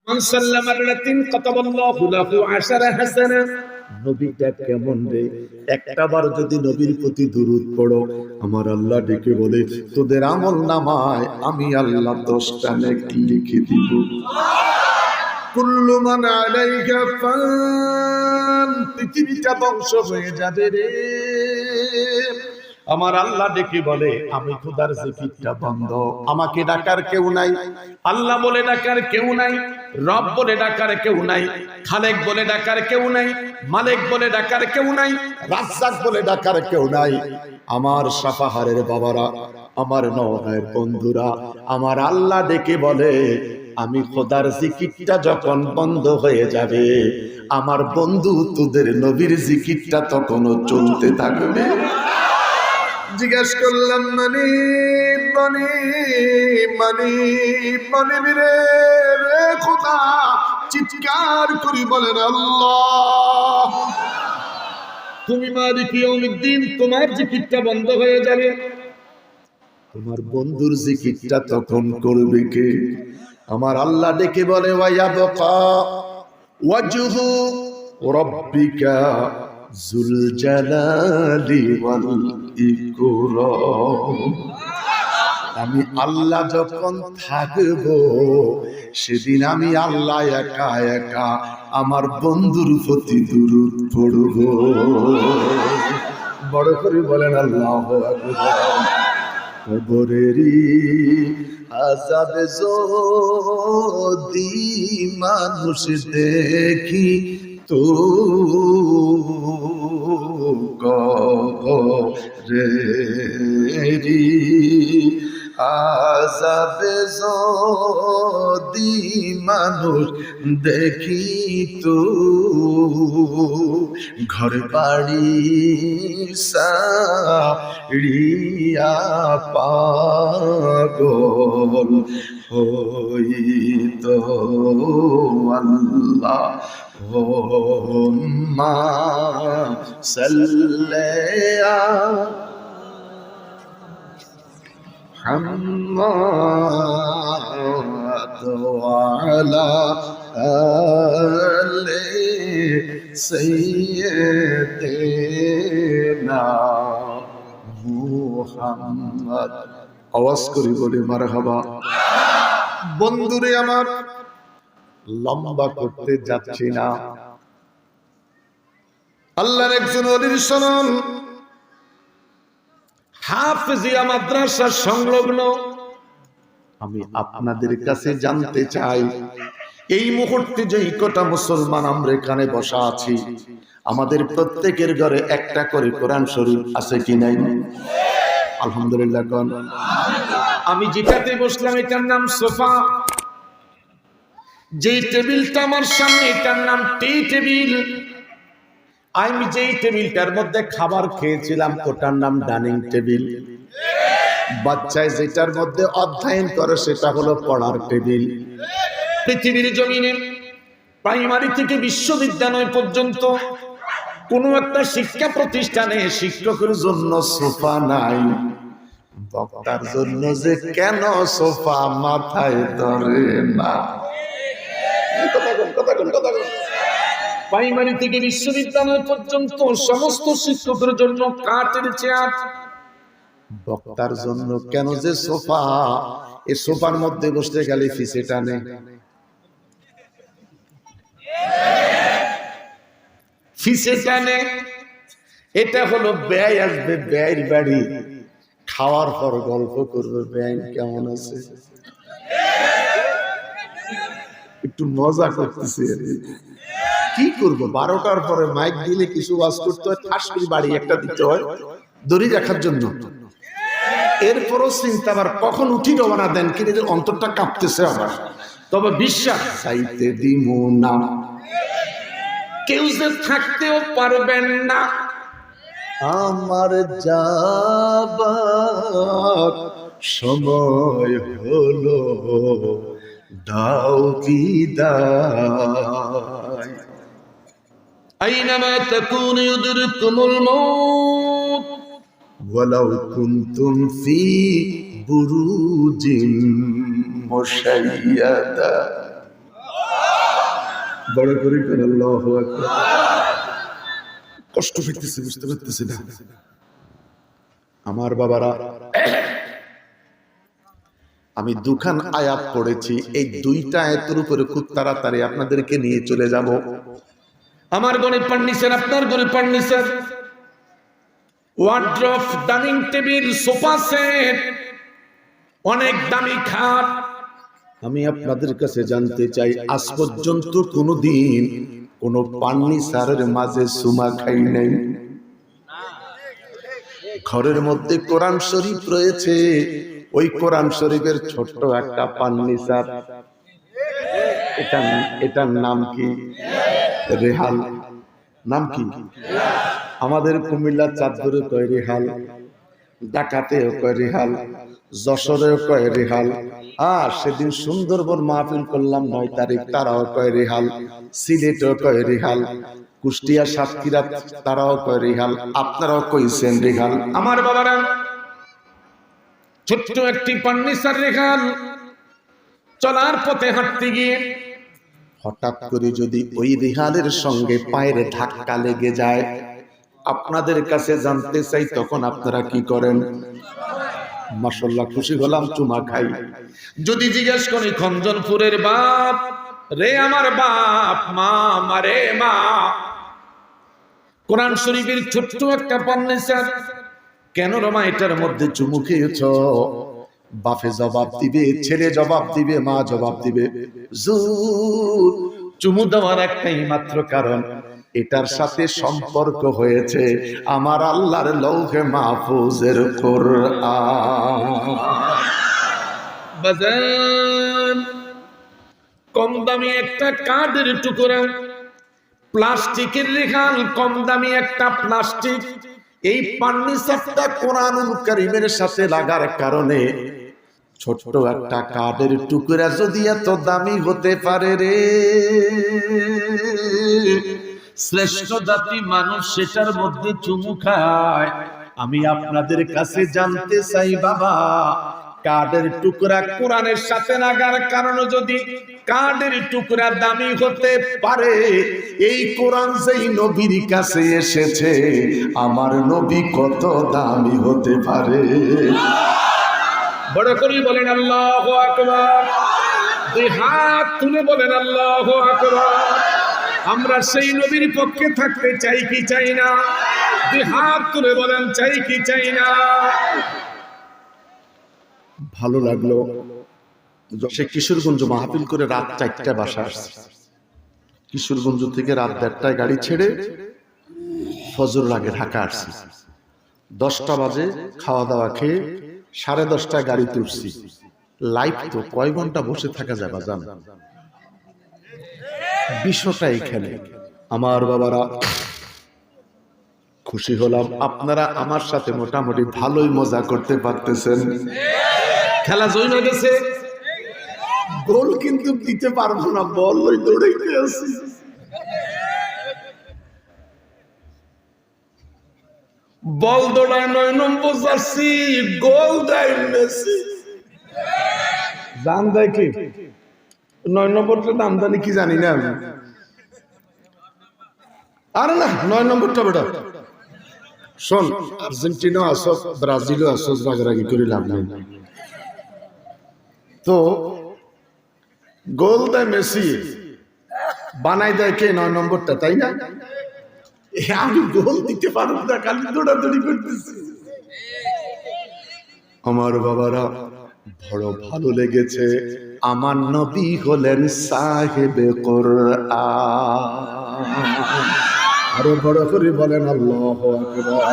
মান সাল্লামা রাতিন কাতাবাল্লাহু লাহু 10 হাসানা। নবীটা কেমন রে, একটা বার যদি নবীর প্রতি দুরূদ পড়ো, আমার আল্লাহ ডেকে বলে তোদের আমল নামায় আমি আল্লাহ 10টা নেকি লিখে দিব। কুল্লু মান আলাইহা ফান, পৃথিবীটা ধ্বংস হয়ে যাবে রে। আমার আল্লাহ ডেকে বলে আমি খোদার জিকিরটা বন্ধ, আমাকে ডাকার কেউ নাই, আল্লাহ বলে ডাকার কেউ নাই, রব বলে ডাকার কেউ নাই, খালেক বলে ডাকার কেউ নাই, মালিক বলে ডাকার কেউ নাই, রাজ্জাক বলে ডাকার কেউ নাই। আমার সাফাহারের বাবারা, আমার নওগাঁর বন্ধুরা, আমার আল্লাহ ডেকে বলে আমি খোদার জিকিরটা যখন বন্ধ হয়ে যাবে, আমার বন্ধু তোদের নবীর জিকিরটা তখনও চলতে থাকবে। জিজ্ঞেস করলাম মানে রে খোদা, চিৎকার করি বলেন আল্লাহ। তুমি মালিক ইয়াউমিদ্দিন, তোমার জিকিরটা বন্ধ হয়ে যাবে, তোমার বন্ধুর জিকিরটা তখন করবে কে? আমার আল্লাহ ডেকে বলে ওয়ায়াবকা ওয়াজহু রাব্বিকা যুল জালালি ওয়াল ইকরাম। আমি আল্লাহ যখন থাকব, সেদিন আমি আল্লাহ একা একা আমার বন্ধুর প্রতি দুরূদ পড়ব। বড় করে বলেন আল্লাহু আকবার। কবরেরই আযাবে যদি মানুষ দেখি তো কবরেরই আযাবে যদি মানুষ দেখি তো ঘর বাড়ি সারিয়া পাগল হইত আল্লাহ হুম্মা সাল্লিয়া মুহাম্মাদ ওয়া আলা আলি সাইয়্যিদিনা মুহাম্মদ। আওয়াজ করি বলি মারহাবা। বন্ধুরে আমার, লম্বা করতে যাচ্ছি না, আল্লাহর একজন ওলির শরণ হাফেজিয়া মাদ্রাসার সংলগ্ন। আমি আপনাদের কাছে জানতে চাই, এই মুহূর্তে যে কটা মুসলমান আমরা এখানে বসা আছি, আমাদের প্রত্যেকের ঘরে একটা করে কোরআন শরীফ আছে কি নাই? আলহামদুলিল্লাহ কোন। আমি যেটাতে বসলাম এটার নাম সোফা, যেই টেবিলটা আমার সামনে এটার নাম টি টেবিল, আমি যেই টেবিলটার মধ্যে খাবার খেয়েছিলাম ওটার নাম ডাইনিং টেবিল, বাচ্চায় যেটার মধ্যে অধ্যয়ন করে সেটা হলো পড়ার টেবিল। পৃথিবীর জমিনে প্রাইমারি থেকে বিশ্ববিদ্যালয় পর্যন্ত কোনো একটা শিক্ষা প্রতিষ্ঠানে শিক্ষকের জন্য সোফা নাই, বক্তার জন্য যে কেন সোফা মাথায় ধরে না। প্রাইমারি থেকে বিশ্ববিদ্যালয় পর্যন্ত সমস্ত শিক্ষকের জন্য কাঠের চেয়ার, বক্তার জন্য কেন যে সোফা, এই সোফার মধ্যে বসতে গেলে ফিসে টানে। ফিসে টানে, এটা হলো ব্যয় আসবে, ব্যয়ের বাড়ি, খাওয়ার পর গল্প করবে ব্যয় কেমন আছে, একটু মজা করতেছে। কি করবো, 12টার পরে মাইক দিলে কিছু ওয়াজ করতে হয়, ঠাস করে বাড়ি একটা দিতে হয় দড়ি রাখার জন্য। এরপরও চিন্তা আবার কখন উঠি রওনা দেন, কিন্তু অন্তরটা কাঁপতেছে আবার। তবে বিশ্বাস চাইতে দিমু না, কেউ যে থাকতেও পারবেন না, আমার যাবার সময় হলো, দাও বিদায়। আইনামা তাকুনু ইউদরিকুমুল মাউত ওয়ালাউ কুনতুম ফি বুরুজিন মুশাইয়াদা। বড় করে করে আল্লাহু আকবার। কষ্ট পেতেছি, বুঝতে পারতেছি না আমার বাবারা। আমি দুখান আয়াত পড়েছি, এই দুইটা আয়াতের উপরে খুব তাড়াতাড়ি আপনাদেরকে নিয়ে চলে যাব। আমার গরিব ফার্নিচার, আপনার গরিব furniture, wardrobe, dining table, sofa set, অনেক দামি খাট। আমি আপনাদের কাছে জানতে চাই, আজ পর্যন্ত কোনোদিন কোন ফার্নিচারের মাঝে সুমা খাই নাই? ঘরের মধ্যে কোরআন শরীফ রয়েছে, ওই কোরআন শরীফের ছোট্ট একটা ফার্নিচার, এটার নাম কি? রেহাল। নাম কি? আমাদের কুমিল্লার চাঁদপুরে কয় রেহাল, ঢাকাতেও কয় রেহাল, যশোরেও কয় রেহাল। সেদিন সুন্দরবন মাহফিল করলাম 9 তারিখ, তারাও কয় রেহাল। সিলেটেও কয় রেহাল, কুষ্টিয়া, সাতক্ষীরা, তারাও কয় রেহাল। আপনারাও কইছেন রেহাল। আমার বাবারা, ছোট্ট একটি ফার্নিচার রেহাল। চলার পথে হাঁটতে গিয়ে হঠাৎ করে যদি ওই রেহালের সঙ্গে পায়ের ধাক্কা লেগে যায়, আপনাদের কাছে জানতে চাই, তখন আপনারা কি করেন? মাশাআল্লাহ, খুশি হলাম, চুমা খাই। যদি জিজ্ঞেস করি, খঞ্জনপুরের বাপ রে আমার বাপ, মা মারে মা, কোরআন শরীফের ছোট্ট একটা ফার্নিচার, কেন রমা এটার মধ্যে চুমু খেয়েছ? বাপে জবাব দিবে, ছেলে জবাব দিবে, মা জবাব দিবে। চুমু দেওয়ার একটাই মাত্র কারণ, এটার সাথে সম্পর্ক হয়েছে আমার আল্লাহর লৌহে মাহফুজের কোরআন। কম দামি একটা কাঠের টুকরা, প্লাস্টিকের রেখাল, কম দামি একটা প্লাস্টিক, এই ফার্নিচারটা কোরআনুল কারীমের সাথে লাগার কারণে ছোট্ট একটা কাঠের টুকরা যদি এত দামি হতে পারে রে, শ্রেষ্ঠ জাতি মানুষ সেটার মধ্যে চুমু খায়। আমি আপনাদের কাছে জানতে চাই বাবা, কাঠের টুকরা কোরআনের সাথে লাগার কারণে যদি কাঠের টুকরা দামি হতে পারে, এই কোরআন যেই নবীর কাছে এসেছে, আমার নবী কত দামি হতে পারে? বড় করে বলেন আল্লাহু আকবার। দুই হাত তুলে বলেন আল্লাহু আকবার। আমরা সেই নবীর পক্ষে থাকতে চাই কি চাই না? দুই হাত তুলে বলেন, চাই কি চাই না? ভালো লাগলো, সে কিশোরগঞ্জ মাহফিল করে রাত 4টায় বাসা আসছে। কিশোরগঞ্জ থেকে রাত 1:30টায় গাড়ি ছেড়ে ফজর আগে ঢাকা আসছি। 10টা বাজে খাওয়া দাওয়া খেয়ে 10:30টায় গাড়িতে উঠছি। লাইভ তো কয় ঘন্টা বসে থাকা যাবে জান? বিষয়টা এখানে। আমার বাবারা, খুশি হলাম আপনারা আমার সাথে মোটামুটি ভালোই মজা করতে পারতেছেন। খেলা জয় হয়ে গেছে, গোল কিন্তু দিতে পারবো না, বল ওই দৌড়াইতে আছি। বল দৌড়ায় 9 নম্বর জার্সি, গোল দেয় মেসি। দাম দেয় কি 9 নম্বরটা? দাম জানি কি জানি না আমি। আরে না, 9 নম্বরটা বেটা শোন, আর্জেন্টিনা আসো, ব্রাজিলও আসো, রাগারাগি করে লাভ নেই। তো গোল দেয় মেসি, বানাই দেয় কে? 9 নম্বরটা, তাই না? আমি গোল দিতে পারবো না, খালি দৌড়াদৌড়ি করতেছি। আমার বাবারা, বড় ভালো লেগেছে। আমার নবী হলেন সাহেবে কোরআন। আরো বড় করে বলেন আল্লাহু আকবার।